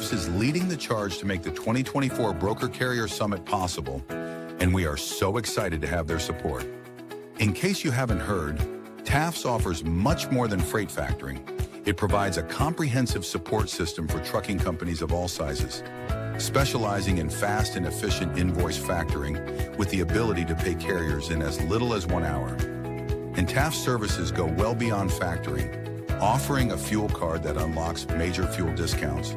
Ships is leading the charge to make the 2024 Broker Carrier Summit possible, and we are so excited to have their support. In case you haven't heard, TAFS offers much more than freight factoring. It provides a comprehensive support system for trucking companies of all sizes, specializing in fast and efficient invoice factoring with the ability to pay carriers in as little as 1 hour. And TAFS services go well beyond factoring, offering a fuel card that unlocks major fuel discounts,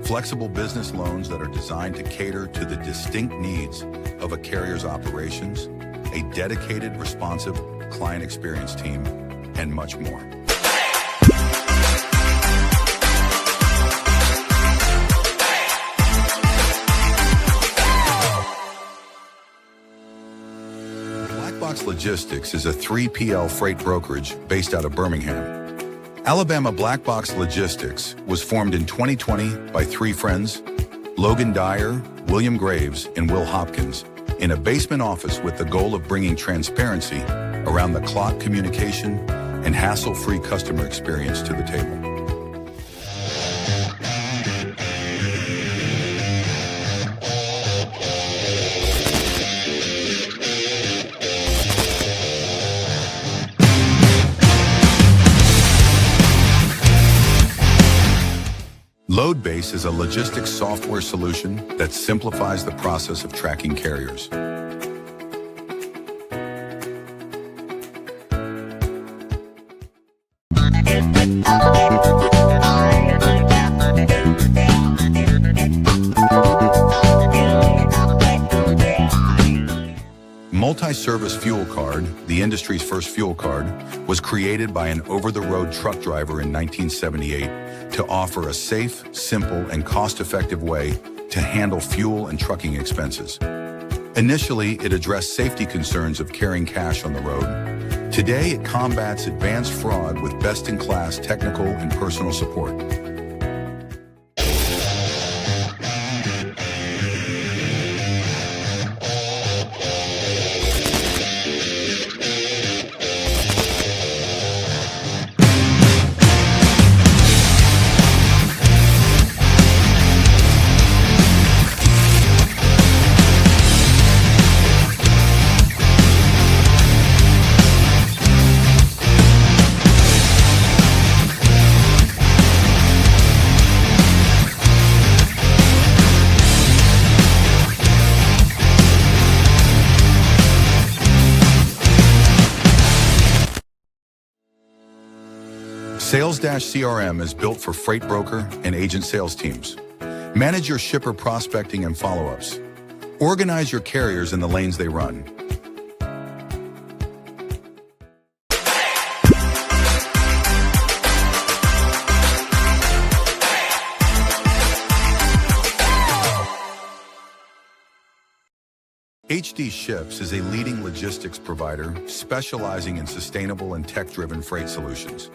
flexible business loans that are designed to cater to the distinct needs of a carrier's operations, a dedicated, responsive client experience team, and much more. Black Box Logistics is a 3PL freight brokerage based out of Birmingham, Alabama. Black Box Logistics was formed in 2020 by 3 friends, Logan Dyer, William Graves, and Will Hopkins, in a basement office with the goal of bringing transparency around the clock communication and hassle-free customer experience to the table. Loadbase is a logistics software solution that simplifies the process of tracking carriers. Multi-service fuel card, the industry's first fuel card, was created by an over-the-road truck driver in 1978 to offer a safe, simple, and cost-effective way to handle fuel and trucking expenses. Initially, it addressed safety concerns of carrying cash on the road. Today, it combats advanced fraud with best-in-class technical and personal support. Sales-CRM is built for freight broker and agent sales teams. Manage your shipper prospecting and follow-ups. Organize your carriers in the lanes they run. HD Ships is a leading logistics provider specializing in sustainable and tech-driven freight solutions.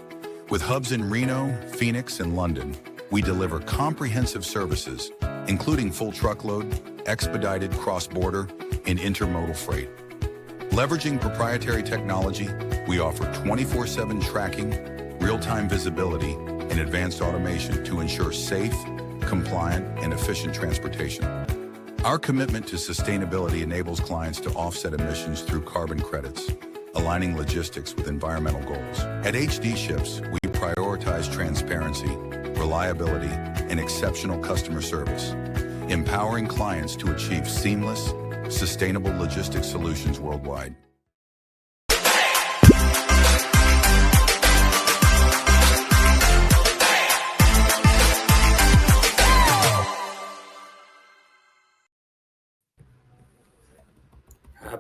With hubs in Reno, Phoenix, and London, we deliver comprehensive services, including full truckload, expedited cross-border, and intermodal freight. Leveraging proprietary technology, we offer 24/7 tracking, real-time visibility, and advanced automation to ensure safe, compliant, and efficient transportation. Our commitment to sustainability enables clients to offset emissions through carbon credits, aligning logistics with environmental goals. At HD Ships, we prioritize transparency, reliability, and exceptional customer service, empowering clients to achieve seamless, sustainable logistics solutions worldwide.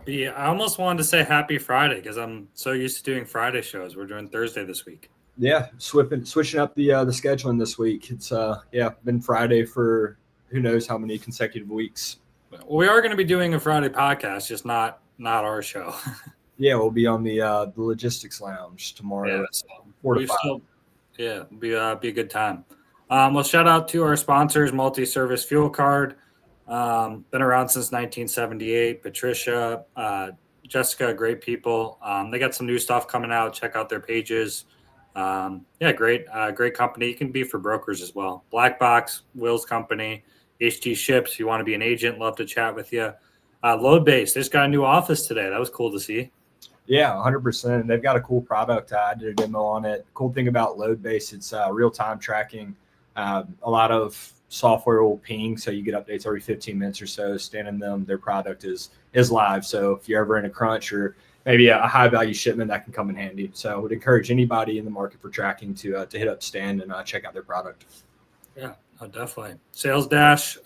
I almost wanted to say happy Friday because I'm so used to doing Friday shows. We're doing Thursday this week. Yeah, switching up the scheduling this week. It's been Friday for who knows how many consecutive weeks. Well, we are going to be doing a Friday podcast, just not our show. Yeah, we'll be on the Logistics Lounge tomorrow. Yeah, so 4 to 5. It'll be a good time. Well, shout out to our sponsors, Multi-Service Fuel Card. Been around since 1978. Patricia, Jessica, great people. They got some new stuff coming out. Check out their pages. Great company. You can be for brokers as well. Black Box, Will's company, HT Ships. If you want to be an agent, love to chat with you. Load Base, they just got a new office today. That was cool to see. Yeah, 100%. They've got a cool product. I did a demo on it. Cool thing about Load Base, it's real-time tracking. A lot of software will ping, so you get updates every 15 minutes or so. Standing them, their product is live. So if you're ever in a crunch or maybe a high-value shipment, that can come in handy. So I would encourage anybody in the market for tracking to hit up Stand and check out their product. Yeah, definitely. Sales Dash,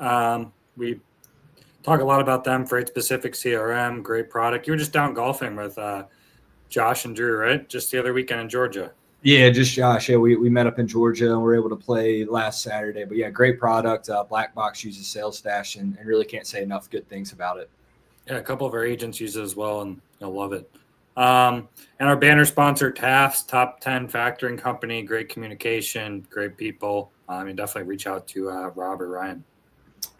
we talk a lot about them. Freight Specific CRM, great product. You were just down golfing with Josh and Drew, right? Just the other weekend in Georgia. Yeah, just Josh. Yeah, we met up in Georgia and we were able to play last Saturday. But yeah, great product. Black Box uses Sales Dash and really can't say enough good things about it. Yeah, a couple of our agents use it as well, and they'll love it. And our banner sponsor, Taft's, top 10 factoring company, great communication, great people. Definitely reach out to Rob or Ryan.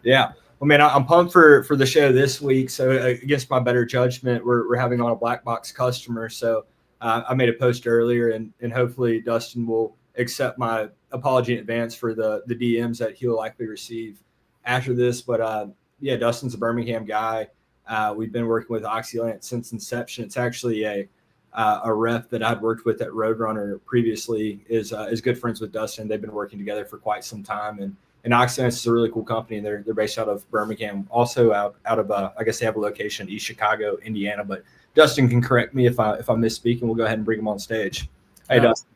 Yeah. Well, man, I'm pumped for the show this week. So against my better judgment, we're having on a Black Box customer. So I made a post earlier, and hopefully Dustin will accept my apology in advance for the DMs that he'll likely receive after this. But yeah, Dustin's a Birmingham guy. We've been working with Oxylance since inception. It's actually a rep that I'd worked with at Roadrunner previously is good friends with Dustin. They've been working together for quite some time, and Oxylance is a really cool company. They're based out of Birmingham, also out of I guess they have a location in East Chicago, Indiana. But Dustin can correct me if I'm misspeaking. We'll go ahead and bring him on stage. Hey, Dustin.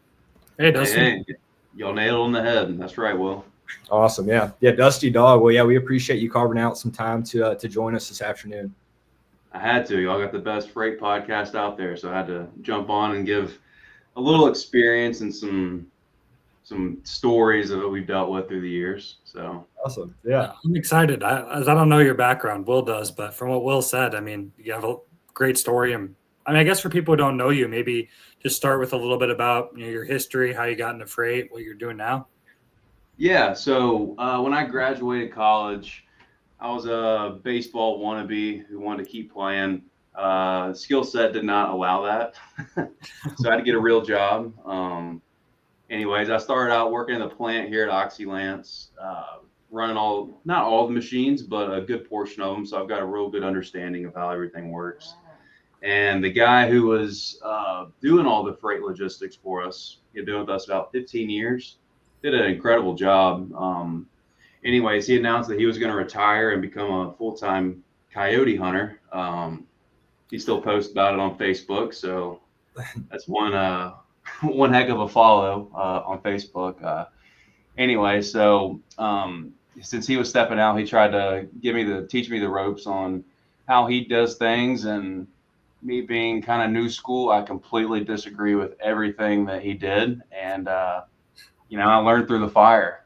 Hey, Dustin. Hey, y'all nailed on the head. That's right, Will. Awesome. Yeah, Dusty Dog. Well, yeah, we appreciate you carving out some time to join us this afternoon. I had to. Y'all got the best freight podcast out there, so I had to jump on and give a little experience and some stories of what we've dealt with through the years. So awesome. Yeah, I'm excited. I don't know your background. Will does, but from what Will said, you have a great story. And I guess for people who don't know you, maybe just start with a little bit about your history, how you got into freight, what you're doing now. Yeah. So when I graduated college, I was a baseball wannabe who wanted to keep playing. Skill set did not allow that. So I had to get a real job. Anyways, I started out working in the plant here at Oxylance, running not all the machines, but a good portion of them. So I've got a real good understanding of how everything works. And the guy who was doing all the freight logistics for us, he'd been with us about 15 years, did an incredible job. Anyways, he announced that he was going to retire and become a full-time coyote hunter. He still posts about it on Facebook. So that's one heck of a follow on Facebook. Anyway, so since he was stepping out, he tried to teach me the ropes on how he does things. And me being kind of new school, I completely disagree with everything that he did. And, I learned through the fire.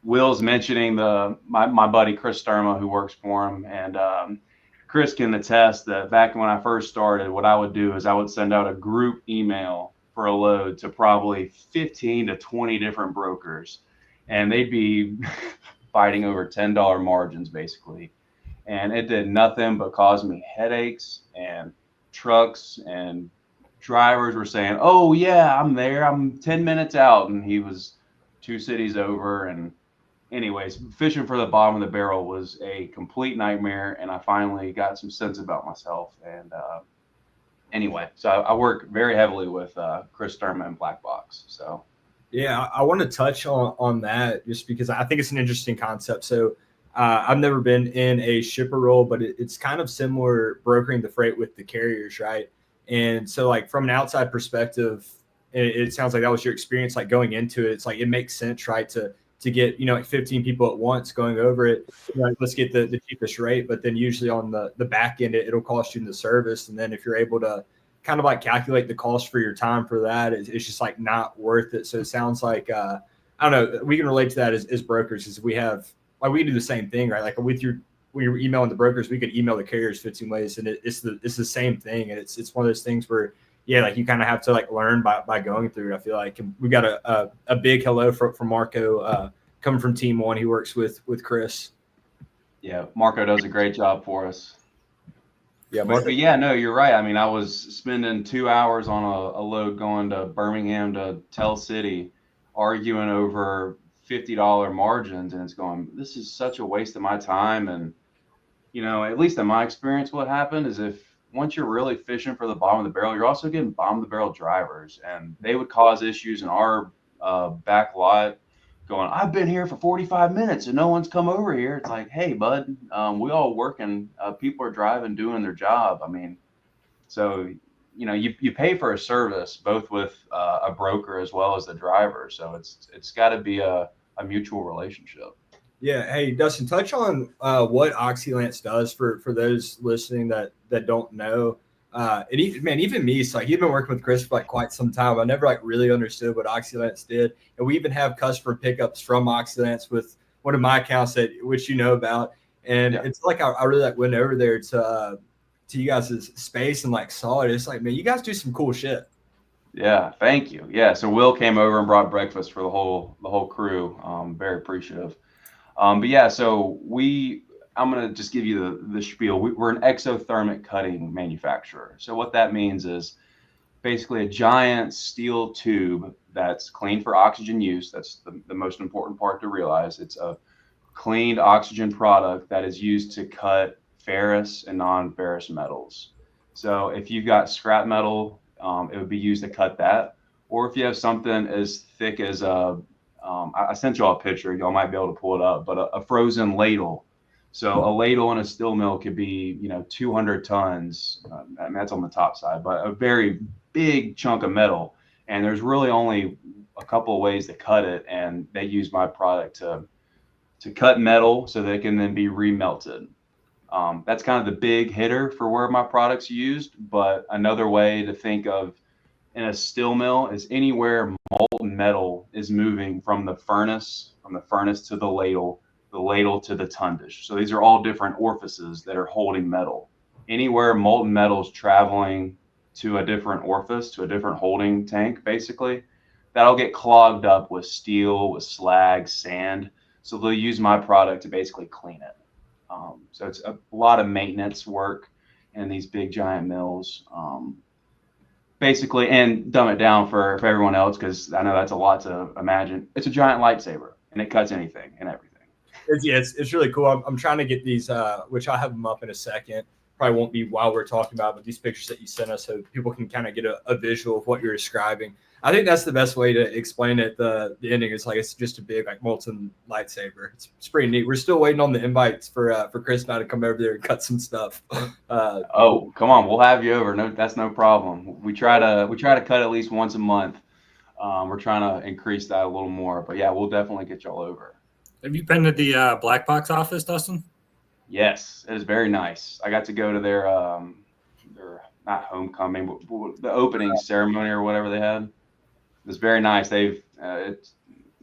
Will's mentioning my buddy Chris Sturma, who works for him, and Chris can attest that back when I first started, what I would do is I would send out a group email for a load to probably 15 to 20 different brokers, and they'd be fighting over $10 margins basically, and it did nothing but cause me headaches. And trucks and drivers were saying, "Oh yeah, I'm there. I'm 10 minutes out," and he was 2 cities over. And anyways, fishing for the bottom of the barrel was a complete nightmare, and I finally got some sense about myself. And anyway, so I work very heavily with Chris Sturman and Black Box. So yeah, I want to touch on that just because I think it's an interesting concept. So I've never been in a shipper role, but it's kind of similar brokering the freight with the carriers, right? And so like from an outside perspective, it sounds like that was your experience, like going into it. It's like, it makes sense, right? To get, like 15 people at once going over it, let's get the cheapest rate. But then usually on the back end, it'll cost you in the service. And then if you're able to kind of like calculate the cost for your time for that, it's just like not worth it. So it sounds like, I don't know, we can relate to that as brokers, because we have, like, we do the same thing, right? Like when you're emailing the brokers, we could email the carriers 15 ways, and it's the same thing. And it's one of those things where, yeah, like you kind of have to like learn by going through it. I feel like we got a big hello from Marco coming from Team One. He works with Chris. Yeah, Marco does a great job for us. Yeah, But yeah, no, you're right. I mean, I was spending 2 hours on a load going to Birmingham to Tell City, arguing over $50 margins, and it's going, this is such a waste of my time. And at least in my experience, what happened is if once you're really fishing for the bottom of the barrel, you're also getting bottom of the barrel drivers, and they would cause issues in our back lot. Going, I've been here for 45 minutes and no one's come over here. It's like, hey, bud, we all working. People are driving, doing their job. I mean, so you pay for a service both with a broker as well as the driver. So it's got to be a mutual relationship. Yeah. Hey, Dustin, touch on what Oxylance does for those listening that don't know. Even me, so you've been working with Chris for quite some time. I never really understood what Oxylance did, and we even have customer pickups from Oxylance with one of my accounts which you know about. And it's I really went over there to you guys' space and saw it. It's man, you guys do some cool shit. Yeah, thank you. Yeah, so Will came over and brought breakfast for the whole crew. Very appreciative. But yeah, so I'm going to just give you the spiel. We're an exothermic cutting manufacturer. So what that means is basically a giant steel tube that's clean for oxygen use. That's the most important part to realize. It's a cleaned oxygen product that is used to cut ferrous and non-ferrous metals. So if you've got scrap metal, it would be used to cut that. Or if you have something as thick as I sent y'all a picture, y'all might be able to pull it up, but a frozen ladle. So a ladle in a steel mill could be, 200 tons. I mean, that's on the top side, but a very big chunk of metal. And there's really only a couple of ways to cut it. And they use my product to cut metal so they can then be remelted. That's kind of the big hitter for where my product's used. But another way to think of in a steel mill is anywhere molten metal is moving from the furnace to the ladle to the tundish. So these are all different orifices that are holding metal. Anywhere molten metal is traveling to a different orifice, to a different holding tank, basically, that'll get clogged up with steel, with slag, sand. So they'll use my product to basically clean it. So it's a lot of maintenance work in these big giant mills. Basically, and dumb it down for everyone else, because I know that's a lot to imagine. It's a giant lightsaber, and it cuts anything and everything. It's really cool. I'm trying to get these, which I'll have them up in a second. Probably won't be while we're talking about, but these pictures that you sent us so people can kind of get a visual of what you're describing. I think that's the best way to explain it. The ending is it's just a big molten lightsaber. It's pretty neat. We're still waiting on the invites for Chris now to come over there and cut some stuff. Oh, come on, we'll have you over. No, that's no problem. We try to cut at least once a month. We're trying to increase that a little more, but yeah, we'll definitely get y'all over. Have you been to the Black Box office, Dustin? Yes, it is very nice. I got to go to their not homecoming, but the opening ceremony or whatever they had. It was very nice. They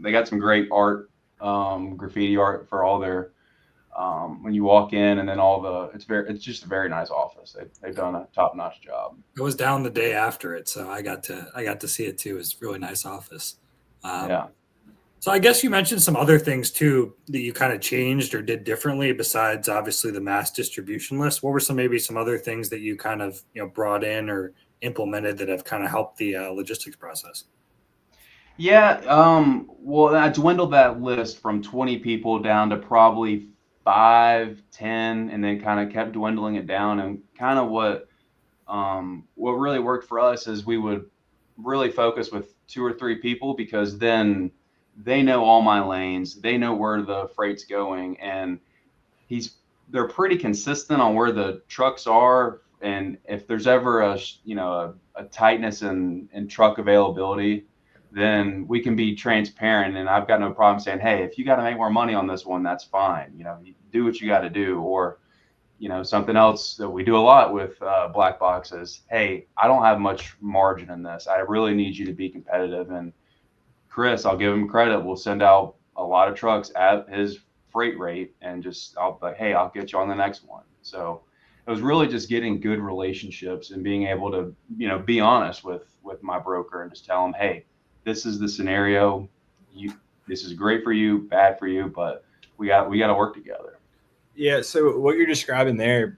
got some great art, graffiti art for all their when you walk in, and then it's just a very nice office. They've done a top-notch job. I was down the day after it, so I got to see it too. It's a really nice office. Yeah. So I guess you mentioned some other things too that you kind of changed or did differently besides obviously the mass distribution list. What were some other things that you kind of brought in or implemented that have kind of helped the logistics process? Yeah. Well, I dwindled that list from 20 people down to probably 5, 10, and then kind of kept dwindling it down. And kind of what really worked for us is we would really focus with 2 or 3 people, because then they know all my lanes, they know where the freight's going, and they're pretty consistent on where the trucks are. And if there's ever a tightness in truck availability, then we can be transparent, and I've got no problem saying, hey, if you got to make more money on this one, that's fine. You do what you got to do. Or something else that we do a lot with Black Box is, hey, I don't have much margin in this. I really need you to be competitive. And Chris, I'll give him credit, will send out a lot of trucks at his freight rate, and I'll be like, hey, I'll get you on the next one. So it was really just getting good relationships and being able to, be honest with my broker and just tell him, hey, this is the scenario. This is great for you, bad for you, but we got to work together. Yeah. So what you're describing there,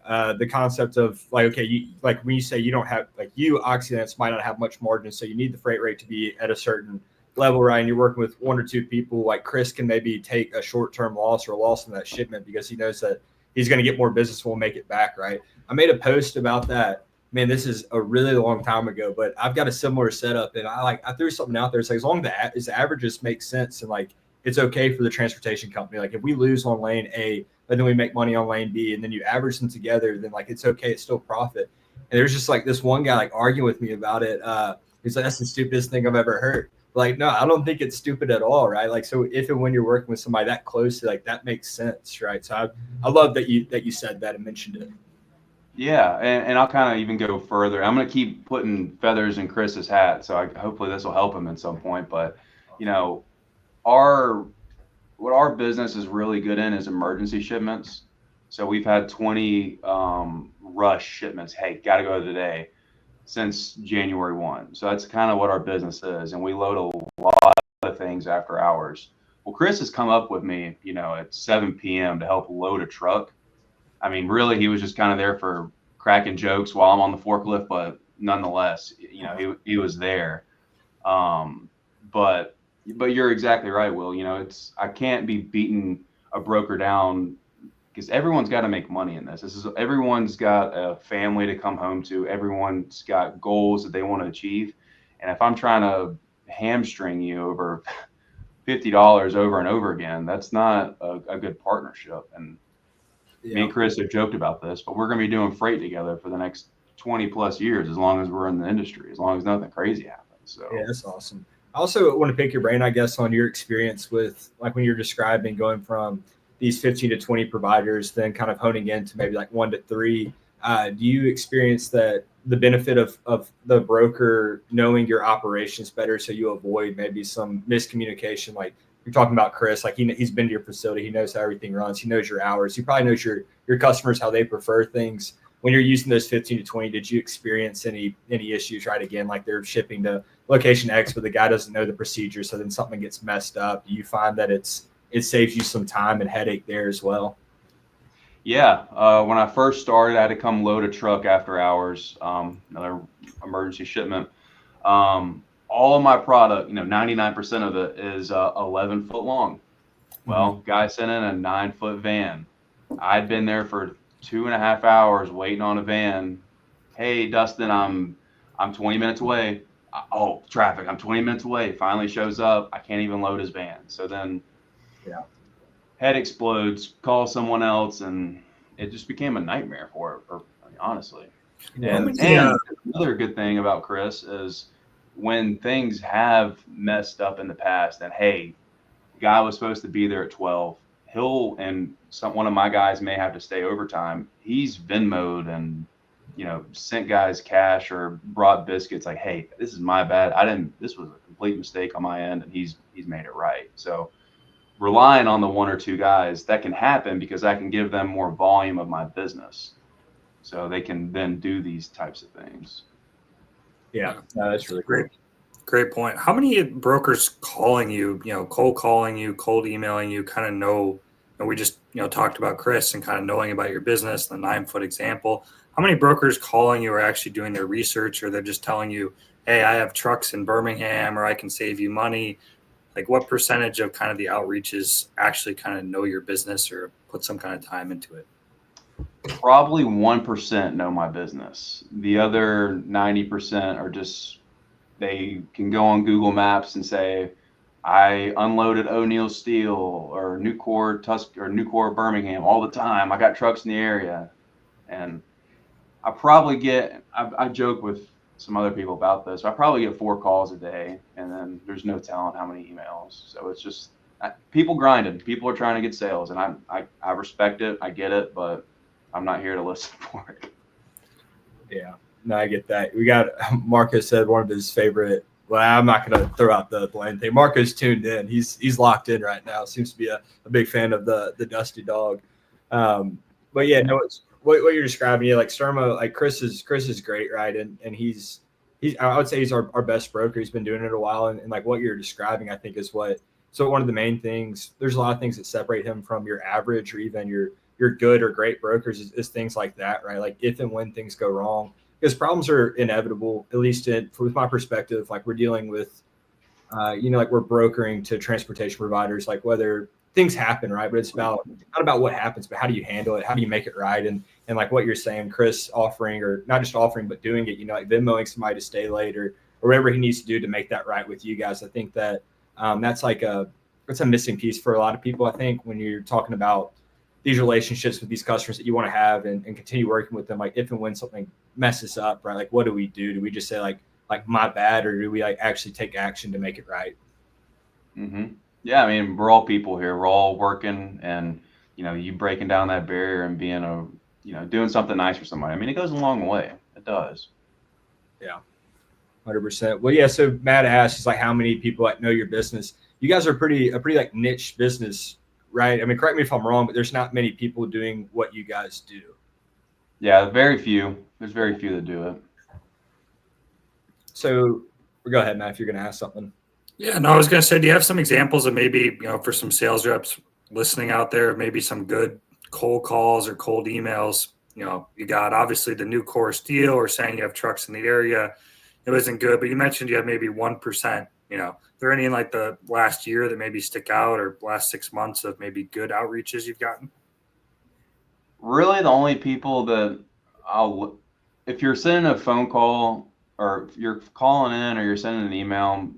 the concept of like, okay, you like when you say you don't have like Oxylance might not have much margin, so you need the freight rate to be at a certain level, right? And you're working with one or two people, like Chris can maybe take a short-term loss or a loss in that shipment because he knows that he's going to get more business and will make it back, right? I made a post about that. Man, this is a really long time ago, but I've got a similar setup, and I threw something out there. It's like as long as the averages make sense and like it's okay for the transportation company. Like if we lose on lane A, but then we make money on lane B, and then you average them together, then like it's okay, it's still profit. And there's just like this one guy like arguing with me about it. He's like, that's the stupidest thing I've ever heard. Like, no, I don't think it's stupid at all, right? Like, so if and when you're working with somebody that closely, like that makes sense, right? So I love that you said that and mentioned it. Yeah, and I'll kind of even go further. I'm going to keep putting feathers in Chris's hat, so hopefully this will help him at some point. But you know, what our business is really good in is emergency shipments. So we've had 20 rush shipments. Hey, got to go today since January 1. So that's kind of what our business is, and we load a lot of things after hours. Well, Chris has come up with me, you know, at 7 p.m. to help load a truck. I mean, really, he was just kind of there for cracking jokes while I'm on the forklift, but nonetheless, you know, he was there. But you're exactly right, Will. You know, I can't be beating a broker down because everyone's got to make money in this. Everyone's got a family to come home to. Everyone's got goals that they want to achieve. And if I'm trying to hamstring you over $50 over and over again, that's not a good partnership. And me and Chris have joked about this, but we're going to be doing freight together for the next 20 plus years, as long as we're in the industry, as long as nothing crazy happens. So yeah, that's awesome. I also want to pick your brain, I guess, on your experience with like when you're describing going from these 15 to 20 providers, then kind of honing into maybe like 1 to 3. Do you experience that the benefit of the broker knowing your operations better so you avoid maybe some miscommunication? Like you're talking about Chris, like he's been to your facility, he knows how everything runs, he knows your hours, he probably knows your customers, how they prefer things. When you're using those 15 to 20, did you experience any issues, right? Again, like they're shipping to location X, but the guy doesn't know the procedure, so then something gets messed up. Do you find that it saves you some time and headache there as well? Yeah, when I first started, I had to come load a truck after hours, another emergency shipment. All of my product, 99% of it is 11 foot long. Well, guy sent in a 9-foot van. I'd been there for 2.5 hours waiting on a van. Hey, Dustin, I'm 20 minutes away. Oh, traffic, I'm 20 minutes away. Finally shows up. I can't even load his van. So then head explodes, call someone else, and it just became a nightmare for it, honestly. And another good thing about Chris is when things have messed up in the past and, hey, the guy was supposed to be there at 12, one of my guys may have to stay overtime. He's Venmo'd and, sent guys cash or brought biscuits like, hey, this is my bad. This was a complete mistake on my end, and he's made it right. So relying on the 1 or 2 guys, that can happen because I can give them more volume of my business. So they can then do these types of things. Yeah, no, that's really great. Great point. How many brokers calling you, cold calling you, cold emailing you, kind of know, and we just, talked about Chris and kind of knowing about your business, the 9-foot example. How many brokers calling you are actually doing their research, or they're just telling you, hey, I have trucks in Birmingham, or I can save you money? Like what percentage of kind of the outreaches actually kind of know your business or put some kind of time into it? Probably 1% know my business. The other 90% are just, they can go on Google Maps and say, I unloaded O'Neill Steel or Nucor Birmingham all the time. I got trucks in the area. And I probably I joke with some other people about this. I probably get 4 calls a day, and then there's no telling how many emails. So it's just people grinding. People are trying to get sales, and I respect it. I get it, but I'm not here to listen for it. Yeah, no, I get that. We got Marcus said one of his favorite. Well, I'm not going to throw out the blame thing. Marcus tuned in. He's locked in right now. Seems to be a big fan of the Dusty Dog. But yeah, no, it's what you're describing. Yeah, like Sturmo, like Chris is great, right? And he's I would say he's our best broker. He's been doing it a while, and like what you're describing, I think is what. So one of the main things. There's a lot of things that separate him from your average or even your your good or great brokers is things like that, right? Like if and when things go wrong, because problems are inevitable, at least with my perspective. Like we're dealing with, like we're brokering to transportation providers, like whether things happen, right? But it's not about what happens, but how do you handle it? How do you make it right? And like what you're saying, Chris offering, or not just offering, but doing it, like Venmoing somebody to stay late or whatever he needs to do to make that right with you guys. I think that that's a missing piece for a lot of people. I think when you're talking about these relationships with these customers that you want to have and continue working with them, like if and when something messes up, right? Like what do we do? Do we just say like my bad, or do we like actually take action to make it right? Mm-hmm. Yeah, I mean, we're all people here. We're all working, and you breaking down that barrier and being doing something nice for somebody. I mean, it goes a long way. It does. Yeah, 100%. Well, yeah. So Matt asked, like, how many people like know your business? You guys are a pretty like niche business, right? I mean, correct me if I'm wrong, but there's not many people doing what you guys do. Yeah, very few. There's very few that do it. So go ahead, Matt, if you're going to ask something. Yeah, no, I was going to say, do you have some examples of maybe, for some sales reps listening out there, maybe some good cold calls or cold emails? You got obviously the new course deal, or saying you have trucks in the area. It wasn't good, but you mentioned you have maybe 1%. Are there any in like the last year that maybe stick out, or last 6 months of maybe good outreaches you've gotten? Really, the only people that if you're sending a phone call, or if you're calling in, or you're sending an email,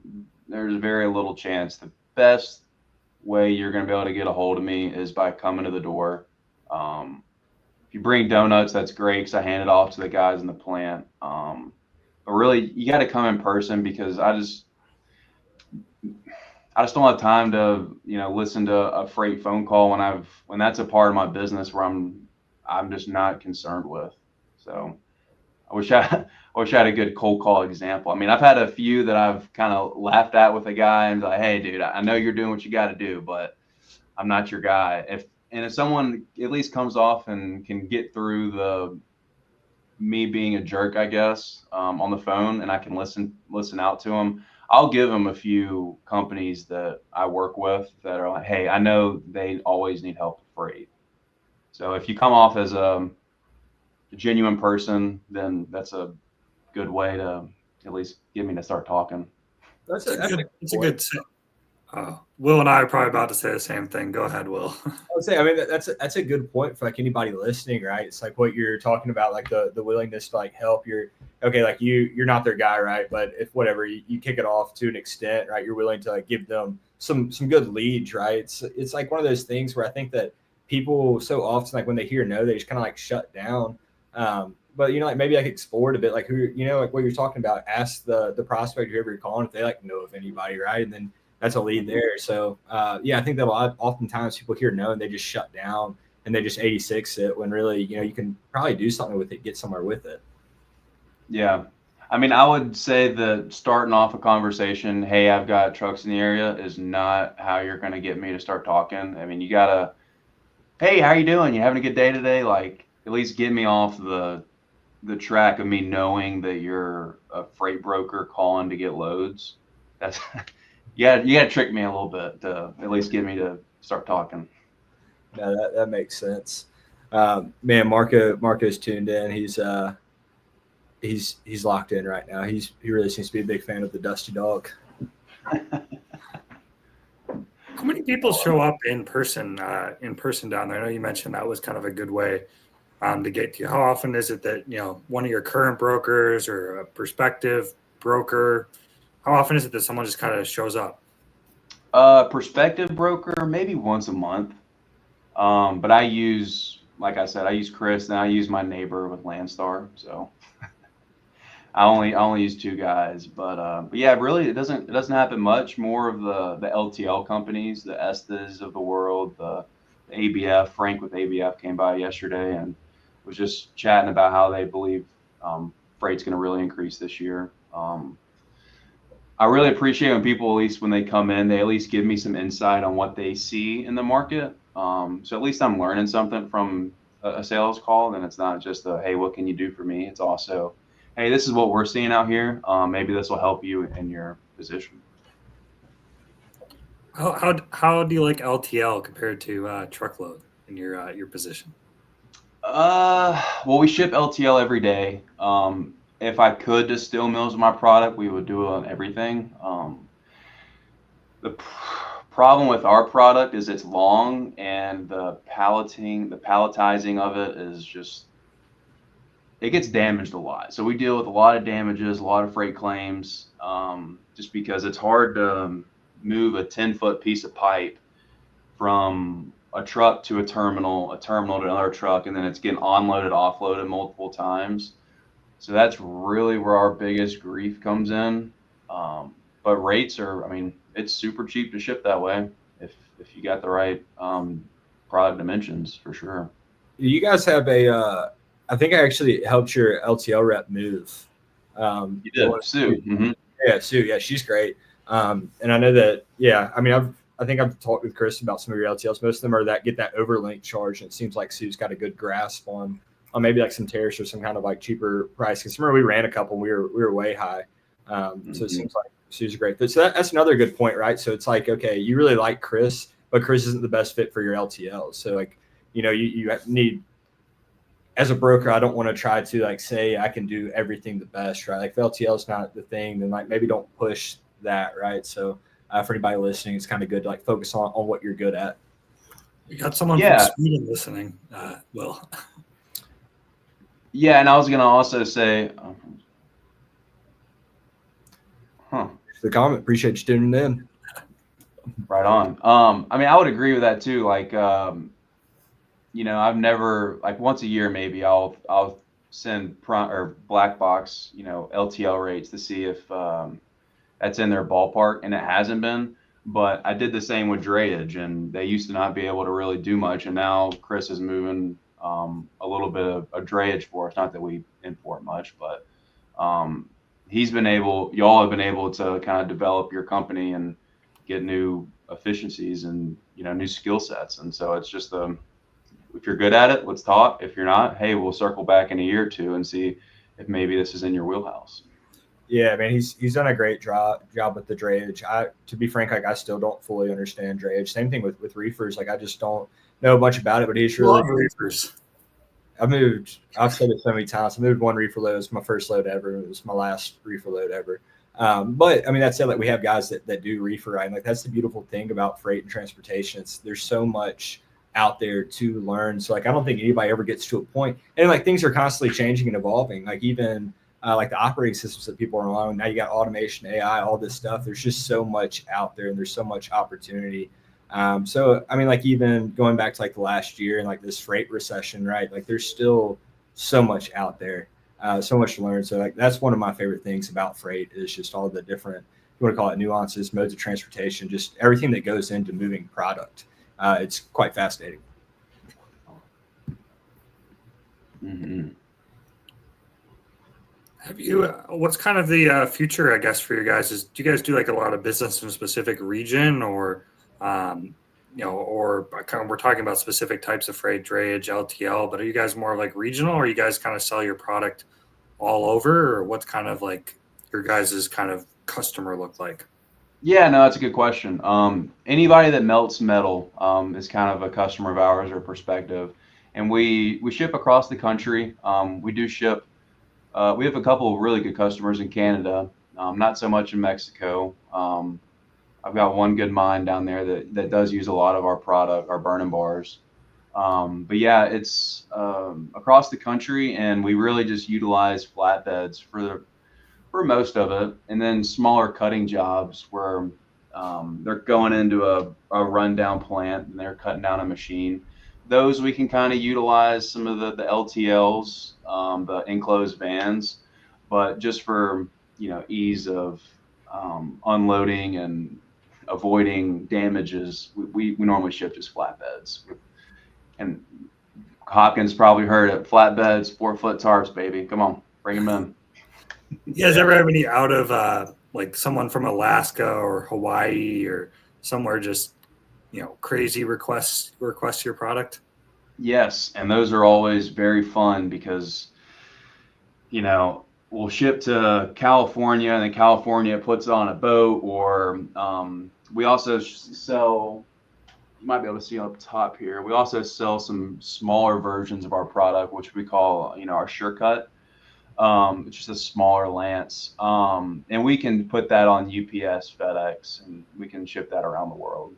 there's very little chance. The best way you're going to be able to get a hold of me is by coming to the door. If you bring donuts, that's great, because I hand it off to the guys in the plant. But really, you got to come in person, because I just don't have time to listen to a freight phone call when that's a part of my business where I'm just not concerned with. So I wish I had a good cold call example. I mean, I've had a few that I've kind of laughed at with a guy and like, hey, dude, I know you're doing what you got to do, but I'm not your guy. If someone at least comes off and can get through me being a jerk, I guess, on the phone, and I can listen out to them, I'll give them a few companies that I work with that are like, hey, I know they always need help with freight. So if you come off as a genuine person, then that's a good way to at least get me to start talking. That's a good. Will and I are probably about to say the same thing. Go ahead, Will. I would say, I mean, that's a good point for like anybody listening, right? It's like what you're talking about, like the willingness to like help. You're not their guy, right? But if whatever you kick it off to an extent, right? You're willing to like give them some good leads, right? It's like one of those things where I think that people so often, like when they hear no, they just kind of like shut down. But like maybe like explore it a bit, like who like what you're talking about. Ask the prospect, whoever you're calling, if they like know of anybody, right? And then that's a lead there. So I think that oftentimes people hear no and they just shut down and they just 86 it, when really you can probably do something with it, get somewhere with it. Yeah, I mean, I would say that starting off a conversation, hey, I've got trucks in the area, is not how you're going to get me to start talking. I mean, you gotta, hey, how you doing? You having a good day today? Like, at least get me off the track of me knowing that you're a freight broker calling to get loads. That's you got to trick me a little bit to at least get me to start talking. Yeah, that makes sense. Man, Marco's tuned in. He's locked in right now. He really seems to be a big fan of the Dusty Dog. How many people show up in person down there? I know you mentioned that was kind of a good way to get to you. How often is it that one of your current brokers or a prospective broker, how often is it that someone just kind of shows up? Prospective broker, maybe once a month. But I use Chris, and I use my neighbor with Landstar. So I only use two guys, but yeah, really it doesn't happen much. More of the LTL companies, the Estes of the world, the ABF. Frank with ABF came by yesterday and was just chatting about how they believe freight's going to really increase this year. I really appreciate when people, at least when they come in, they at least give me some insight on what they see in the market. So at least I'm learning something from a sales call. And it's not just hey, what can you do for me? It's also, hey, this is what we're seeing out here. Maybe this will help you in your position. How do you like LTL compared to truckload? in your position? Well, we ship LTL every day. If I could distill mills of my product, we would do it on everything. The problem with our product is it's long, and the palletizing of it is just, it gets damaged a lot. So we deal with a lot of damages, a lot of freight claims, just because it's hard to move a 10-foot piece of pipe from a truck to a terminal to another truck, and then it's getting onloaded, offloaded multiple times. So that's really where our biggest grief comes in. But rates are, I mean, it's super cheap to ship that way if you got the right product dimensions, for sure. You guys have I think I actually helped your LTL rep move. You did, Sue. Mm-hmm. Yeah, Sue. Yeah, she's great. And I know that. Yeah, I mean, I think I've talked with Chris about some of your LTLs. Most of them are that get that overlink charge, and it seems like Sue's got a good grasp on maybe like some tariffs or some kind of like cheaper price. Because remember, we ran a couple, and we were way high. So it seems like Sue's a great fit. So that's another good point, right? So it's like, okay, you really like Chris, but Chris isn't the best fit for your LTL. So like, you need, as a broker, I don't want to try to like say I can do everything the best, right? Like if LTL is not the thing, then like maybe don't push that, right? So for anybody listening, it's kind of good to like focus on what you're good at. We got someone from Sweden listening, Will. Yeah, and I was gonna also say, The comment, appreciate you tuning in. Right on. I mean, I would agree with that too. Like, I've never, like, once a year maybe I'll send or black box, LTL rates to see if that's in their ballpark, and it hasn't been. But I did the same with drayage, and they used to not be able to really do much, and now Chris is moving a little bit of drayage for us. Not that we import much, but y'all have been able to kind of develop your company and get new efficiencies and new skill sets. And so it's just if you're good at it, let's talk. If you're not, hey, we'll circle back in a year or two and see if maybe this is in your wheelhouse. Yeah, man, he's done a great job with the drayage. To be frank, like I still don't fully understand drayage. Same thing with reefers. Like I just don't know much about it. But he's really love reefers. I've said it so many times. I moved one reefer load. It was my first load ever. It was my last reefer load ever. But I mean, that said, like we have guys that do reefer, right? And like that's the beautiful thing about freight and transportation. There's so much out there to learn. So like I don't think anybody ever gets to a point. And like things are constantly changing and evolving. Like even like the operating systems that people are on. Now you got automation, AI, all this stuff. There's just so much out there, and there's so much opportunity. So I mean, like even going back to like the last year and like this freight recession, right? Like there's still so much out there, so much to learn. So like that's one of my favorite things about freight is just all the different, you want to call it nuances, modes of transportation, just everything that goes into moving product. It's quite fascinating. Mm-hmm. Have you? What's kind of the future, I guess, for you guys? Do you guys do like a lot of business in a specific region, or or kind of, we're talking about specific types of freight, drayage, LTL? But are you guys more like regional, or you guys kind of sell your product all over, or what's kind of like your guys' kind of customer look like? Yeah, no, that's a good question. Anybody that melts metal is kind of a customer of ours or perspective, and we ship across the country. We do ship. We have a couple of really good customers in Canada, not so much in Mexico. I've got one good mine down there that does use a lot of our product, our burning bars. But yeah, it's across the country, and we really just utilize flatbeds for most of it, and then smaller cutting jobs where they're going into a rundown plant and they're cutting down a machine. Those we can kind of utilize some of the LTLs, the enclosed vans, but just for ease of unloading and avoiding damages, we normally ship just flatbeds. And Hopkins probably heard it: flatbeds, 4-foot tarps, baby. Come on, bring them in. You guys ever have any out of like someone from Alaska or Hawaii or somewhere just crazy request your product? Yes, and those are always very fun because we'll ship to California, and then California puts it on a boat, or we also sell you might be able to see up top here. We also sell some smaller versions of our product, which we call, our SureCut. It's just a smaller lance. And we can put that on UPS, FedEx, and we can ship that around the world.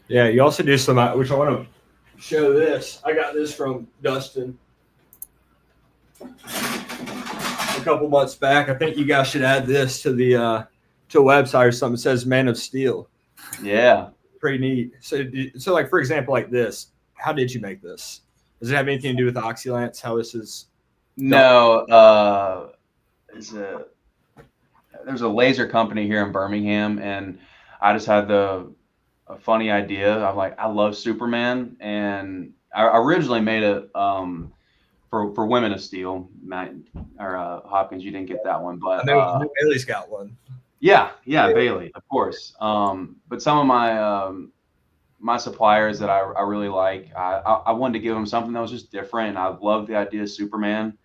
Yeah, you also do some, which I want to show this. I got this from Dustin a couple months back. I think you guys should add this to the to a website or something. It says Man of Steel. Yeah. Pretty neat. So like, for example, like this, how did you make this? Does it have anything to do with Oxylance? How this is? No, there's a laser company here in Birmingham, and I just had a funny idea. I'm like, I love Superman, and I originally made it for Women of Steel. Matt or Hopkins, you didn't get that one, but I know Bailey's got one. Yeah, Bailey, of course. But some of my suppliers that I really like, I wanted to give them something that was just different, and I loved the idea of Superman.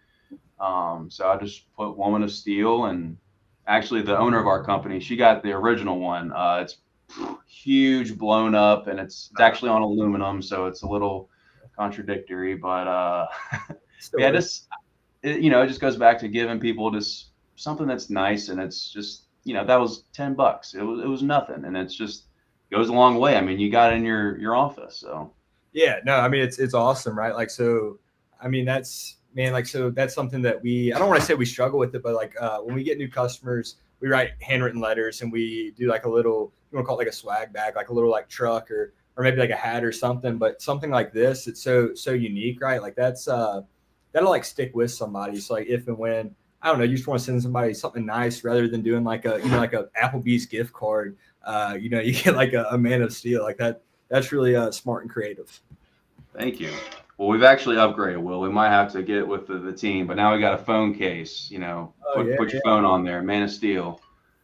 So I just put Woman of Steel, and actually the owner of our company, she got the original one. It's huge, blown up, and it's actually on aluminum, so it's a little contradictory. But yeah, it just goes back to giving people just something that's nice, and it's just that was $10. It was nothing, and it's just goes a long way. I mean, you got it in your office, so yeah. No, I mean it's awesome, right? Like so, I mean that's something that I don't want to say we struggle with it, but like when we get new customers, we write handwritten letters and we do like a little, you want to call it like a swag bag, like a little like truck or maybe like a hat or something. But something like this, it's so unique, right? Like that'll like stick with somebody. So like if and when, I don't know, you just want to send somebody something nice rather than doing like a Applebee's gift card. You get like a Man of Steel like that. That's really smart and creative. Thank you. Well, we've actually upgraded, Will. We might have to get it with the team, but now we got a phone case, put your phone on there, Man of Steel.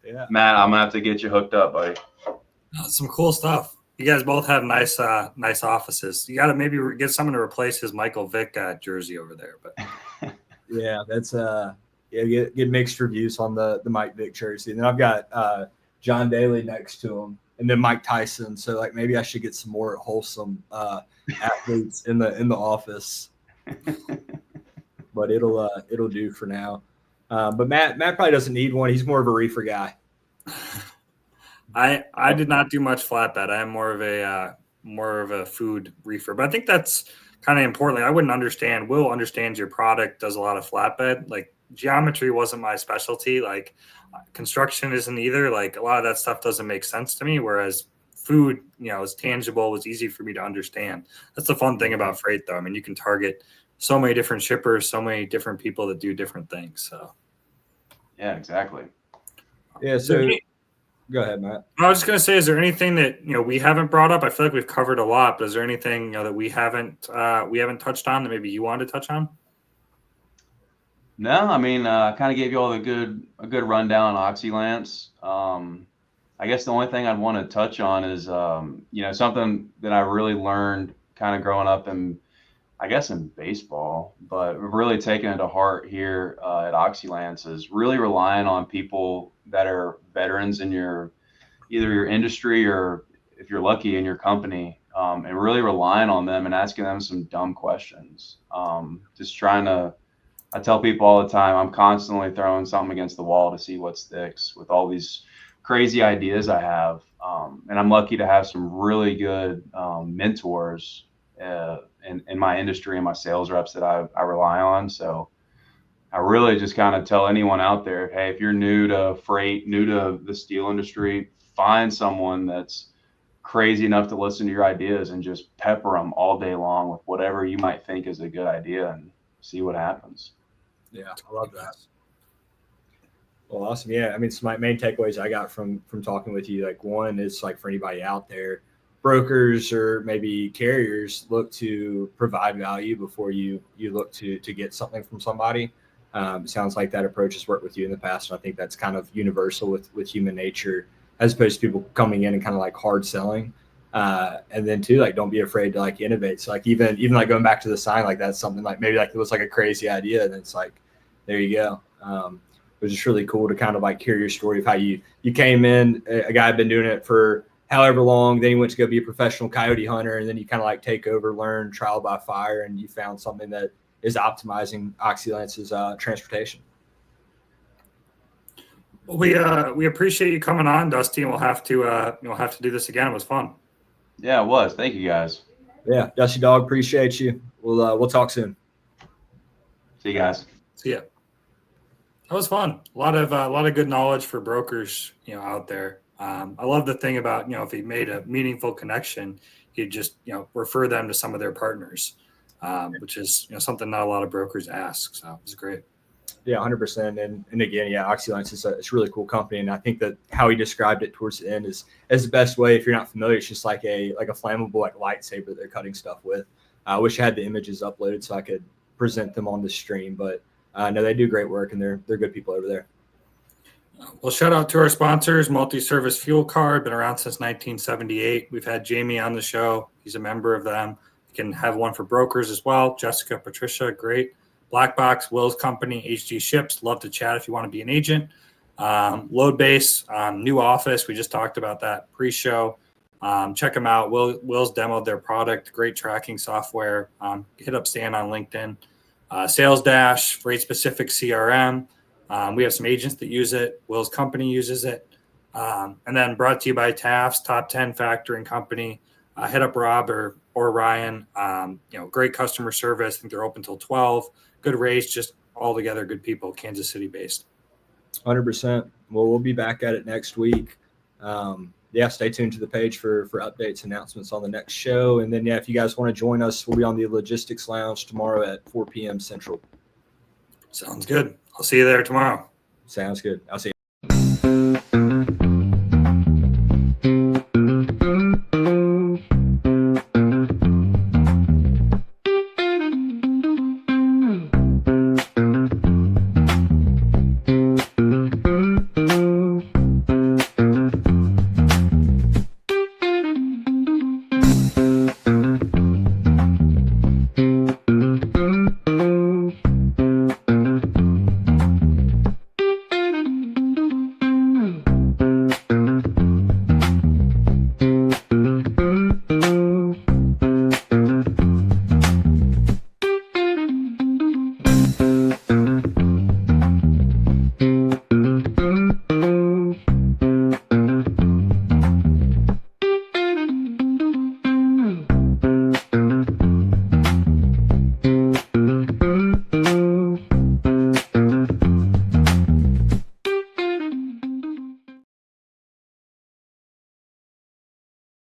Yeah. Matt, I'm going to have to get you hooked up, buddy. Some cool stuff. You guys both have nice offices. You got to maybe get someone to replace his Michael Vick jersey over there. But yeah, that's get mixed reviews on the Mike Vick jersey. And then I've got John Daly next to him, and then Mike Tyson. So like maybe I should get some more wholesome athletes in the office. But it'll do for now. But Matt probably doesn't need one. He's more of a reefer guy. I did not do much flatbed. I am more of a food reefer, but I think that's kind of important. Like, I wouldn't understand. Will understands your product, does a lot of flatbed. Like geometry wasn't my specialty. Like construction isn't either. Like a lot of that stuff doesn't make sense to me. Whereas food, is tangible, was easy for me to understand. That's the fun thing about freight, though. I mean, you can target so many different shippers, so many different people that do different things. So yeah, exactly. Yeah. So go ahead, Matt. I was just going to say, is there anything that, we haven't brought up? I feel like we've covered a lot, but is there anything, that we haven't touched on that maybe you wanted to touch on? No, I mean, I kind of gave you all a good rundown on Oxylance. I guess the only thing I'd want to touch on is, something that I really learned kind of growing up in baseball, but really taking it to heart here at Oxylance is really relying on people that are veterans in either your industry or, if you're lucky, in your company, and really relying on them and asking them some dumb questions. Just trying to, I tell people all the time, I'm constantly throwing something against the wall to see what sticks with all these crazy ideas I have. And I'm lucky to have some really good mentors in my industry and my sales reps that I rely on. So I really just kind of tell anyone out there, hey, if you're new to freight, new to the steel industry, find someone that's crazy enough to listen to your ideas and just pepper them all day long with whatever you might think is a good idea and see what happens. Yeah, I love that. Well, awesome. Yeah, I mean, some my main takeaways I got from talking with you, like one is like for anybody out there, brokers or maybe carriers look to provide value before you look to get something from somebody. It sounds like that approach has worked with you in the past, and I think that's kind of universal with human nature, as opposed to people coming in and kind of like hard selling. And then too, like, don't be afraid to like innovate. So like even like going back to the sign, like that's something like maybe like it was like a crazy idea, and it's like, there you go. was just really cool to kind of like hear your story of how you came in. A guy had been doing it for however long, then he went to go be a professional coyote hunter, and then you kind of like take over, learn trial by fire, and you found something that is optimizing Oxylance's transportation. Well, we appreciate you coming on, Dusty, and we'll have to do this again. It was fun. Yeah, it was. Thank you guys. Yeah, Dusty Dog, appreciate you. We'll talk soon. See you guys. See ya. That was fun. A lot of good knowledge for brokers, out there. I love the thing about, if he made a meaningful connection, he'd just, refer them to some of their partners, which is, something not a lot of brokers ask. So it was great. Yeah, 100%. And again, Oxylance is it's a really cool company. And I think that how he described it towards the end is the best way. If you're not familiar, it's just like a flammable lightsaber that they're cutting stuff with. I wish I had the images uploaded so I could present them on the stream, but no, they do great work, and they're good people over there. Well, shout out to our sponsors, Multi-Service Fuel Card, been around since 1978. We've had Jamie on the show. He's a member of them. You can have one for brokers as well. Jessica, Patricia, great. Black Box, Will's company, HG Ships. Love to chat if you want to be an agent. Load Base, new office. We just talked about that pre-show. Check them out. Will's demoed their product. Great tracking software. Hit up Stan on LinkedIn. Sales Dash, rate specific CRM. We have some agents that use it. Will's company uses it. And then brought to you by Taft's Top 10 Factoring Company. Hit up Rob or Ryan. Great customer service. I think they're open till 12. Good rates, just all together good people, Kansas City based. 100%. Well, we'll be back at it next week. Stay tuned to the page for updates, announcements on the next show. And then, if you guys want to join us, we'll be on the Logistics Lounge tomorrow at 4 p.m. Central. Sounds good. I'll see you there tomorrow. Sounds good. I'll see you.